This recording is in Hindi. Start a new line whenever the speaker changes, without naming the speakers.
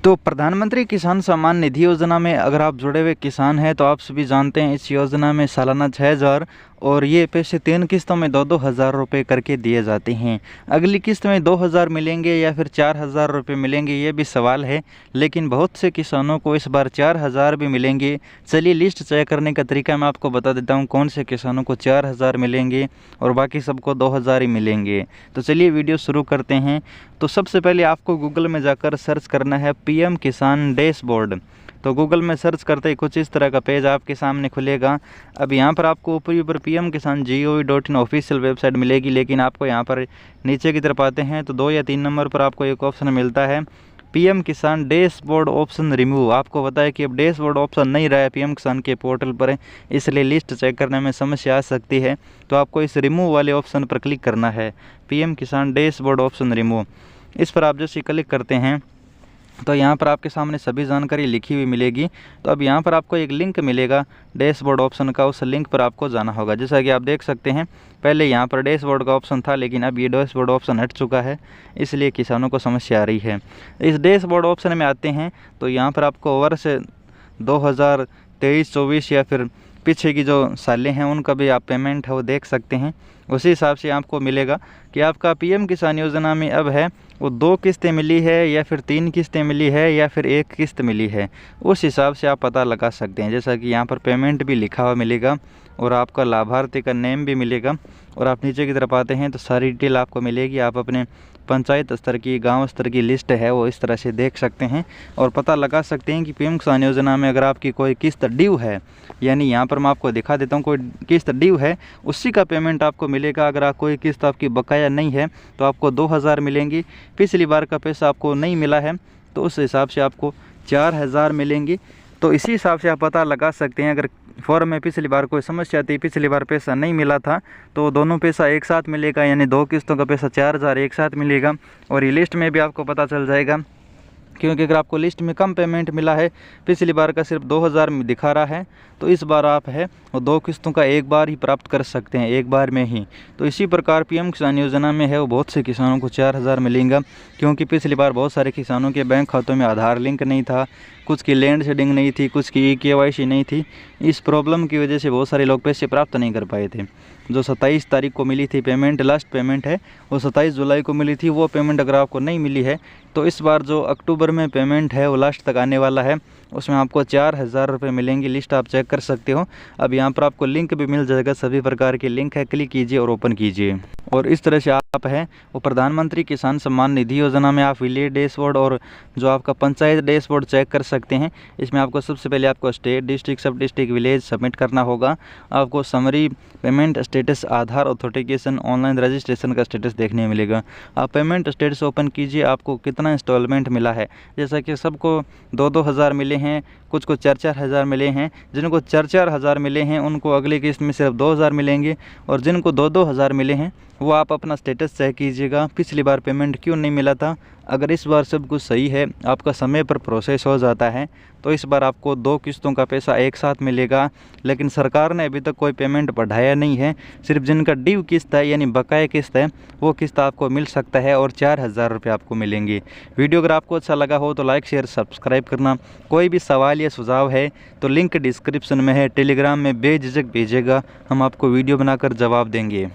तो प्रधानमंत्री किसान सम्मान निधि योजना में अगर आप जुड़े हुए किसान हैं तो आप सभी जानते हैं इस योजना में सालाना 6,000 और ये पैसे 3 किस्तों में 2-2 हज़ार रुपये करके दिए जाते हैं। अगली किस्त में 2,000 मिलेंगे या फिर 4,000 रुपये मिलेंगे ये भी सवाल है, लेकिन बहुत से किसानों को इस बार 4,000 भी मिलेंगे। चलिए लिस्ट चेक करने का तरीका मैं आपको बता देता हूँ, कौन से किसानों को 4,000 मिलेंगे और बाकी सबको 2,000 ही मिलेंगे। तो चलिए वीडियो शुरू करते हैं। तो सबसे पहले आपको गूगल में जाकर सर्च करना है पीएम किसान डैशबोर्ड। तो गूगल में सर्च करते ही कुछ इस तरह का पेज आपके सामने खुलेगा। अब यहाँ पर आपको ऊपर पीएम किसान gov.in ऑफिशियल वेबसाइट मिलेगी, लेकिन आपको यहाँ पर नीचे की तरफ आते हैं तो 2 या 3 नंबर पर आपको एक ऑप्शन मिलता है पीएम किसान डैशबोर्ड ऑप्शन रिमूव। आपको बताया कि अब डैशबोर्ड ऑप्शन नहीं रहा है पीएम किसान के पोर्टल पर, इसलिए लिस्ट चेक करने में समस्या आ सकती है। तो आपको इस रिमूव वाले ऑप्शन पर क्लिक करना है, पीएम किसान डैशबोर्ड ऑप्शन रिमूव। इस पर आप जैसे क्लिक करते हैं तो यहाँ पर आपके सामने सभी जानकारी लिखी हुई मिलेगी। तो अब यहाँ पर आपको एक लिंक मिलेगा डैशबोर्ड ऑप्शन का, उस लिंक पर आपको जाना होगा। जैसा कि आप देख सकते हैं पहले यहाँ पर डैशबोर्ड का ऑप्शन था, लेकिन अब ये डैशबोर्ड ऑप्शन हट चुका है, इसलिए किसानों को समस्या आ रही है। इस डैशबोर्ड ऑप्शन में आते हैं तो यहाँ पर आपको वर्ष 2023-24 या फिर पीछे की जो सालें हैं उनका भी आप पेमेंट है वो देख सकते हैं। उसी हिसाब से आपको मिलेगा कि आपका पीएम किसान योजना में अब है वो 2 किस्तें मिली है या फिर 3 किस्तें मिली है या फिर 1 किस्त मिली है, उस हिसाब से आप पता लगा सकते हैं। जैसा कि यहाँ पर पेमेंट भी लिखा हुआ मिलेगा और आपका लाभार्थी का नेम भी मिलेगा। और आप नीचे की तरफ आते हैं तो सारी डिटेल आपको मिलेगी। आप अपने पंचायत स्तर की, गांव स्तर की लिस्ट है वो इस तरह से देख सकते हैं और पता लगा सकते हैं कि पीएम किसान योजना में अगर आपकी कोई किस्त ड्यू है, यानी यहाँ पर मैं आपको दिखा देता हूँ, कोई किस्त ड्यू है उसी का पेमेंट आपको मिलेगा। अगर कोई किस्त आपकी बकाया नहीं है तो आपको 2,000 मिलेंगी। पिछली बार का पैसा आपको नहीं मिला है तो उस हिसाब से आपको 4,000 मिलेंगी। तो इसी हिसाब से आप पता लगा सकते हैं। अगर फॉर्म में पिछली बार कोई समस्या थी, पिछली बार पैसा नहीं मिला था, तो दोनों पैसा एक साथ मिलेगा, यानी 2 किस्तों का पैसा 4,000 एक साथ मिलेगा। और ये लिस्ट में भी आपको पता चल जाएगा, क्योंकि अगर आपको लिस्ट में कम पेमेंट मिला है, पिछली बार का सिर्फ 2,000 दिखा रहा है, तो इस बार आप है वो 2 किस्तों का एक बार ही प्राप्त कर सकते हैं, एक बार में ही। तो इसी प्रकार पीएम किसान योजना में है वो बहुत से किसानों को 4,000 मिलेगा, क्योंकि पिछली बार बहुत सारे किसानों के बैंक खातों में आधार लिंक नहीं था, कुछ की लैंड शेडिंग नहीं थी, कुछ की KYC नहीं थी। इस प्रॉब्लम की वजह से बहुत सारे लोग पैसे प्राप्त नहीं कर पाए थे। जो 27 तारीख को मिली थी पेमेंट, लास्ट पेमेंट है वो 27 जुलाई को मिली थी, वो पेमेंट अगर आपको नहीं मिली है तो इस बार जो अक्टूबर में पेमेंट है वो लास्ट तक आने वाला है, उसमें आपको 4,000 रुपये मिलेंगे। लिस्ट आप चेक कर सकते हो। अब यहाँ पर आपको लिंक भी मिल जाएगा, सभी प्रकार के लिंक है, क्लिक कीजिए और ओपन कीजिए। और इस तरह से आप है वो प्रधानमंत्री किसान सम्मान निधि योजना में आप विलेज डैशबोर्ड और जो आपका पंचायत डैशबोर्ड चेक कर सकते हैं। इसमें आपको सबसे पहले आपको स्टेट, डिस्ट्रिक्ट, सब डिस्ट्रिक्ट, विलेज सबमिट करना होगा। आपको समरी, पेमेंट स्टेटस, आधार ऑथेंटिकेशन, ऑनलाइन रजिस्ट्रेशन का स्टेटस देखने मिलेगा। आप पेमेंट स्टेटस ओपन कीजिए, आपको कितना इंस्टॉलमेंट मिला है। जैसा कि सबको 2-2 हज़ार मिले हैं, कुछ को 4-4 हज़ार मिले हैं। जिनको 4-4 हज़ार मिले हैं उनको अगली किस्त में सिर्फ 2,000 मिलेंगे, और जिनको 2-2 हज़ार मिले हैं वो आप अपना स्टेटस चेक कीजिएगा, पिछली बार पेमेंट क्यों नहीं मिला था। अगर इस बार सब कुछ सही है, आपका समय पर प्रोसेस हो जाता है, तो इस बार आपको 2 किस्तों का पैसा एक साथ मिलेगा। लेकिन सरकार ने अभी तक कोई पेमेंट बढ़ाया नहीं है, सिर्फ जिनका ड्यू किस्त है यानी बकाया किस्त है वो किस्त आपको मिल सकता है और 4,000 रुपये आपको मिलेंगे। वीडियो अगर आपको अच्छा लगा हो तो लाइक, शेयर, सब्सक्राइब करना। कोई भी सवाल या सुझाव है तो लिंक डिस्क्रिप्शन में है, टेलीग्राम में बेझिझक भेजिएगा, हम आपको वीडियो बनाकर जवाब देंगे।